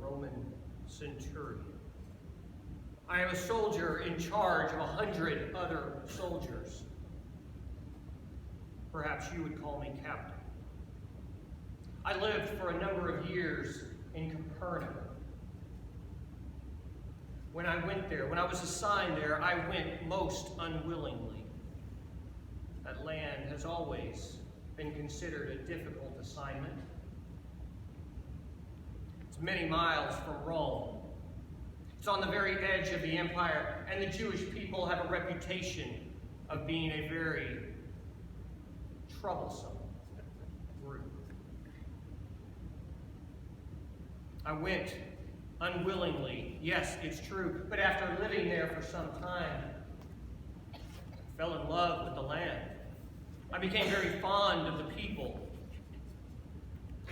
Roman Centurion. I am a soldier in charge of 100 other soldiers. Perhaps you would call me captain. I lived for a number of years in Capernaum. When I went there, when I was assigned there, I went most unwillingly. That land has always been considered a difficult assignment. It's many miles from Rome. It's on the very edge of the empire, and the Jewish people have a reputation of being a very troublesome group. I went unwillingly, yes, it's true, but after living there for some time, I fell in love with the land. I became very fond of the people.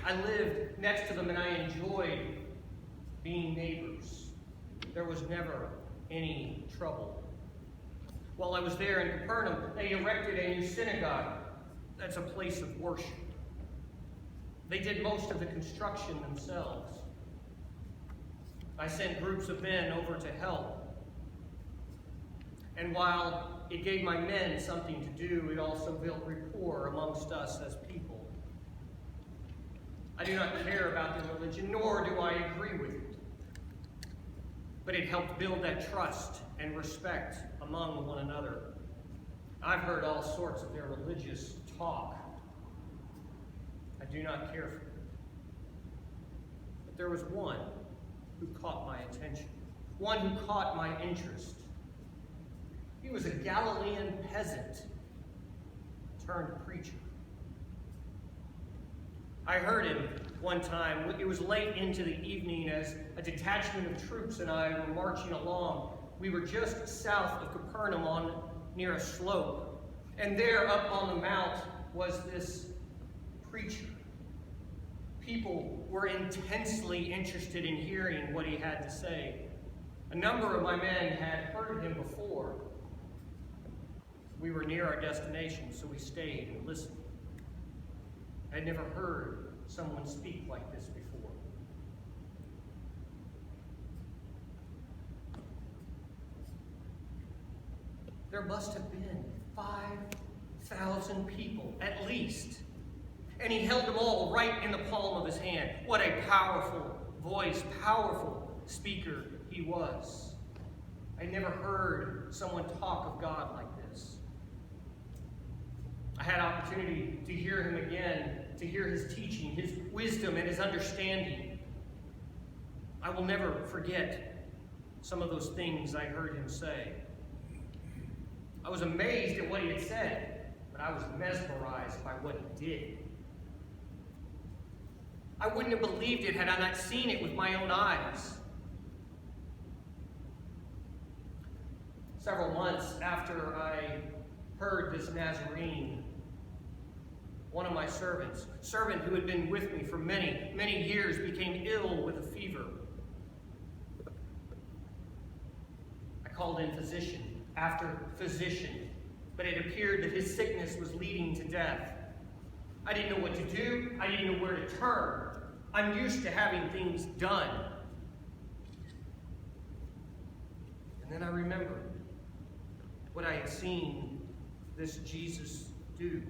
I lived next to them and I enjoyed being neighbors. There was never any trouble. While I was there in Capernaum, they erected a new synagogue. That's a place of worship. They did most of the construction themselves. I sent groups of men over to help. And while it gave my men something to do, it also built rapport amongst us as people. I do not care about their religion, nor do I agree with it. But it helped build that trust and respect among one another. I've heard all sorts of their religious talk. I do not care for it. But there was one who caught my attention, one who caught my interest. He was a Galilean peasant turned preacher. I heard him one time. It was late into the evening as a detachment of troops and I were marching along. We were just south of Capernaum near a slope. And there up on the mount was this preacher. People were intensely interested in hearing what he had to say. A number of my men had heard him before. We were near our destination, so we stayed and listened. I had never heard someone speak like this before. There must have been 5,000 people, at least. And he held them all right in the palm of his hand. What a powerful voice, powerful speaker he was. I never heard someone talk of God like this. I had opportunity to hear him again, to hear his teaching, his wisdom, and his understanding. I will never forget some of those things I heard him say. I was amazed at what he had said, but I was mesmerized by what he did. I wouldn't have believed it had I not seen it with my own eyes. Several months after I heard this Nazarene, one of my servant who had been with me for many, many years, became ill with a fever. I called in physician after physician, but it appeared that his sickness was leading to death. I didn't know what to do. I didn't know where to turn. I'm used to having things done. And then I remembered what I had seen this Jesus do.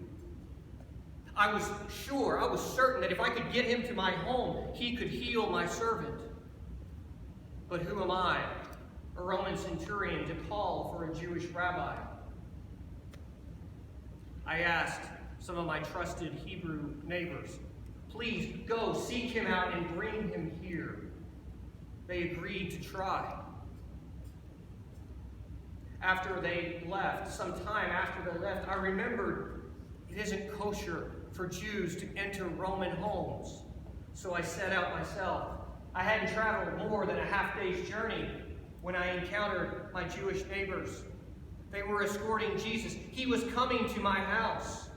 I was certain that if I could get him to my home, he could heal my servant. But who am I, a Roman centurion, to call for a Jewish rabbi? I asked some of my trusted Hebrew neighbors, please go seek him out and bring him here. They agreed to try. After they left, some time after they left, I remembered it isn't kosher for Jews to enter Roman homes. So I set out myself. I hadn't traveled more than a half-day's journey when I encountered my Jewish neighbors. They were escorting Jesus. He was coming to my house.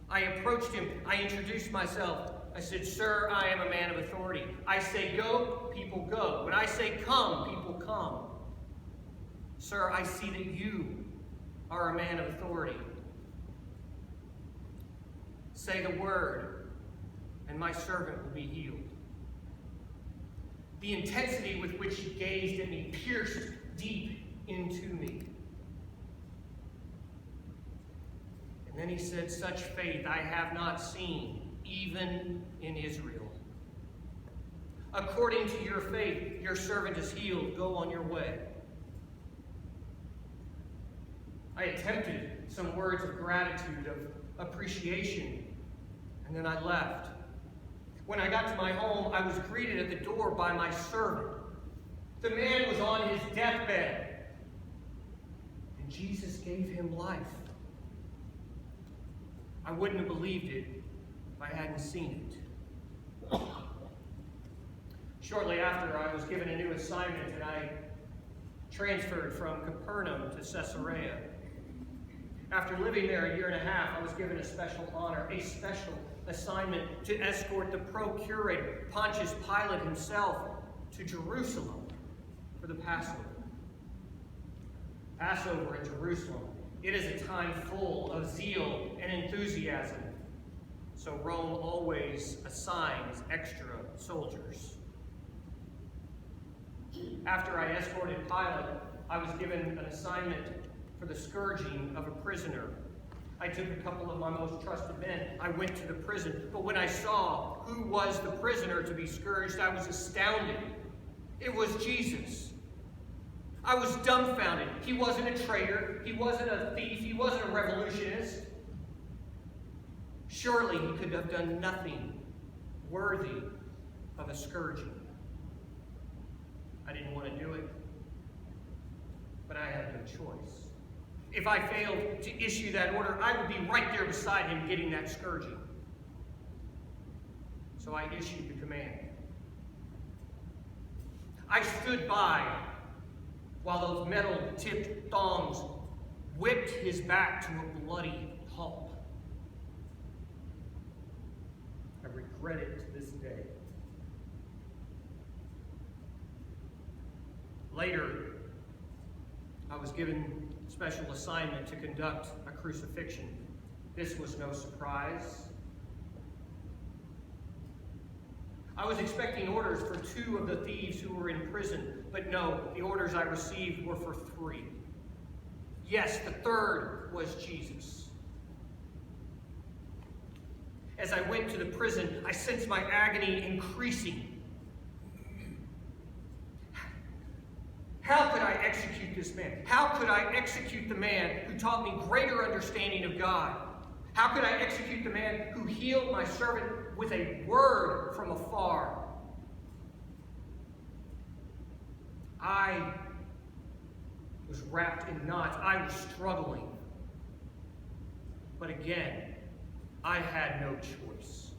I approached him. I introduced myself. I said, "Sir, I am a man of authority. I say go, people go. When I say come, people come. Sir, I see that you are a man of authority. Say the word, and my servant will be healed." The intensity with which he gazed at me pierced deep into me. And then he said, "Such faith I have not seen, even in Israel. According to your faith, your servant is healed. Go on your way." I attempted some words of gratitude, of appreciation, and then I left. When I got to my home, I was greeted at the door by my servant. The man was on his deathbed, and Jesus gave him life. I wouldn't have believed it if I hadn't seen it. Shortly after, I was given a new assignment, and I transferred from Capernaum to Caesarea. After living there a year and a half, I was given a special honor, a special assignment to escort the procurator, Pontius Pilate himself, to Jerusalem for the Passover. Passover in Jerusalem, it is a time full of zeal and enthusiasm, so Rome always assigns extra soldiers. After I escorted Pilate, I was given an assignment for the scourging of a prisoner. I took a couple of my most trusted men. I went to the prison, but when I saw who was the prisoner to be scourged, I was astounded. It was Jesus. I was dumbfounded. He wasn't a traitor. He wasn't a thief. He wasn't a revolutionist. Surely he could have done nothing worthy of a scourging. I didn't want to do it, but I had no choice. If I failed to issue that order, I would be right there beside him getting that scourging. So I issued the command. I stood by while those metal-tipped thongs whipped his back to a bloody pulp. I regret it to this day. Later, I was given a special assignment to conduct a crucifixion. This was no surprise. I was expecting orders for 2 of the thieves who were in prison, but no, the orders I received were for 3. Yes, the 3rd was Jesus. As I went to the prison, I sensed my agony increasing. How could I execute this man? How could I execute the man who taught me greater understanding of God? How could I execute the man who healed my servant with a word from afar? I was wrapped in knots. I was struggling. But again, I had no choice.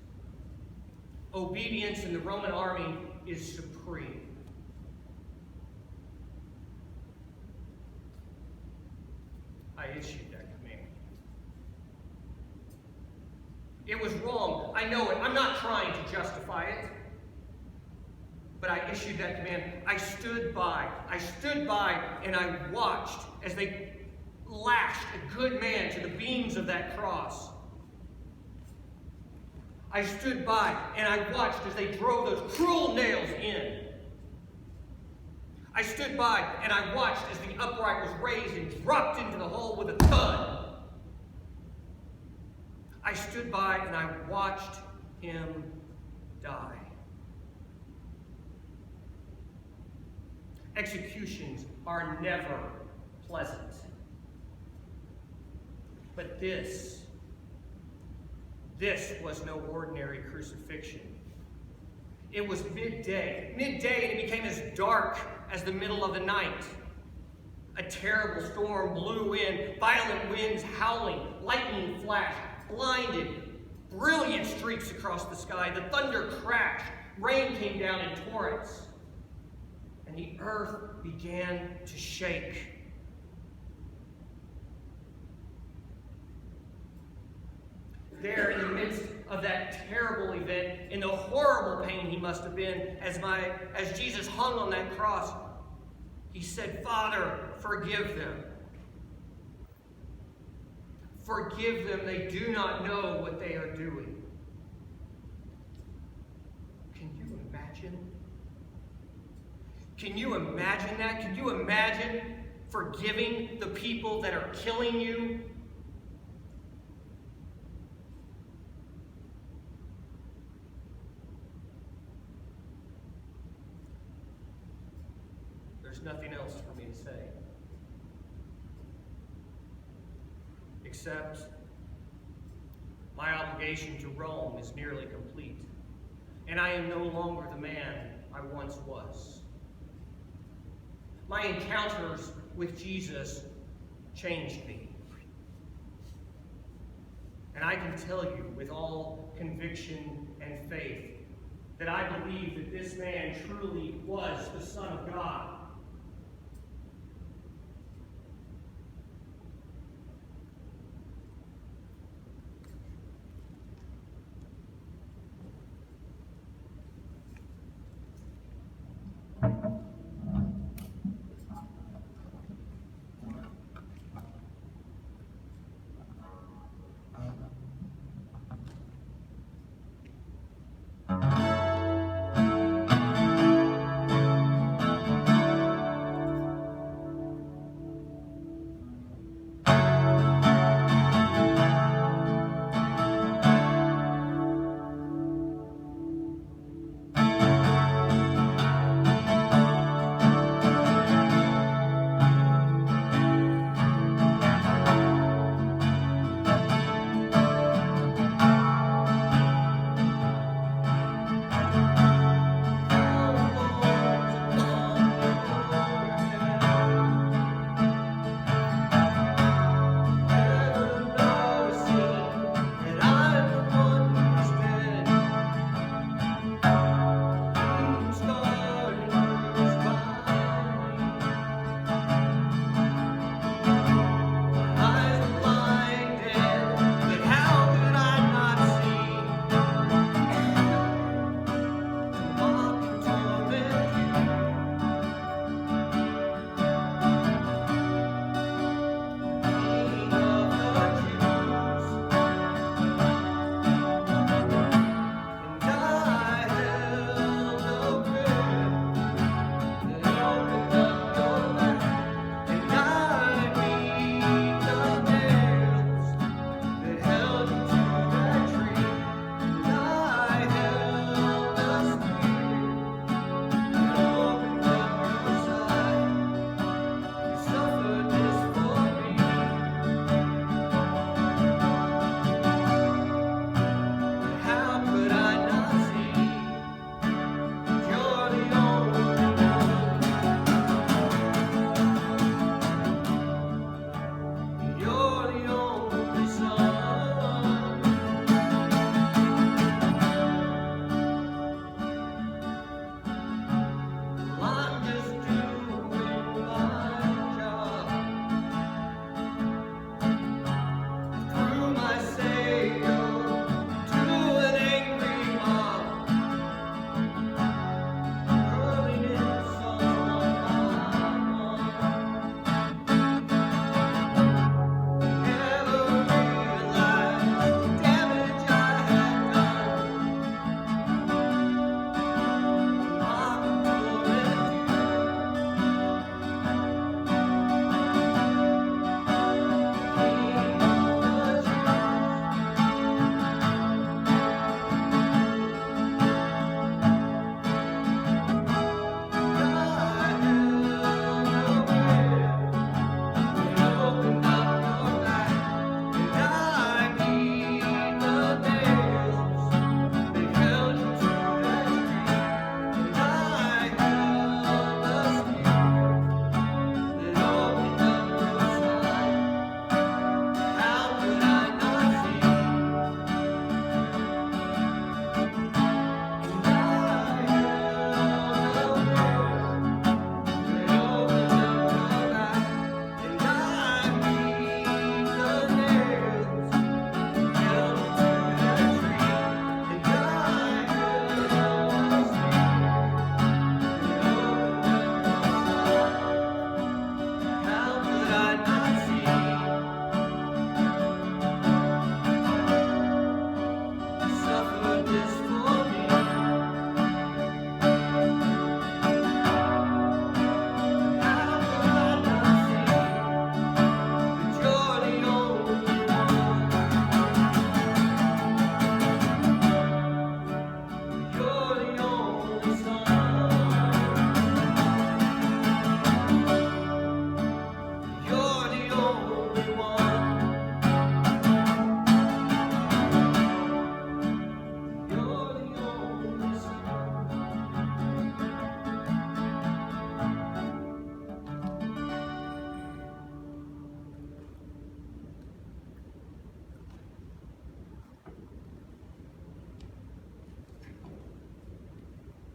Obedience in the Roman army is supreme. I issued that command. It was wrong. I know it. I'm not trying to justify it. But I issued that command. I stood by. I stood by and I watched as they lashed a good man to the beams of that cross. I stood by and I watched as they drove those cruel nails in. I stood by and I watched as the upright was raised and dropped into the hole with a thud. I stood by and I watched him die. Executions are never pleasant. But this was no ordinary crucifixion. It was midday, and it became as dark as the middle of the night. A terrible storm blew in, violent winds howling, lightning flashed, blinded, brilliant streaks across the sky. The thunder crashed, rain came down in torrents, and the earth began to shake. There, in the midst of that terrible event, in the horrible pain he must have been, as Jesus hung on that cross, he said, "Father, forgive them. Forgive them, they do not know what they are doing." Can you imagine Can you imagine that? Can you imagine forgiving the people that are killing you? There's nothing else for me to say, except my obligation to Rome is nearly complete, and I am no longer the man I once was. My encounters with Jesus changed me. And I can tell you with all conviction and faith that I believe that this man truly was the Son of God.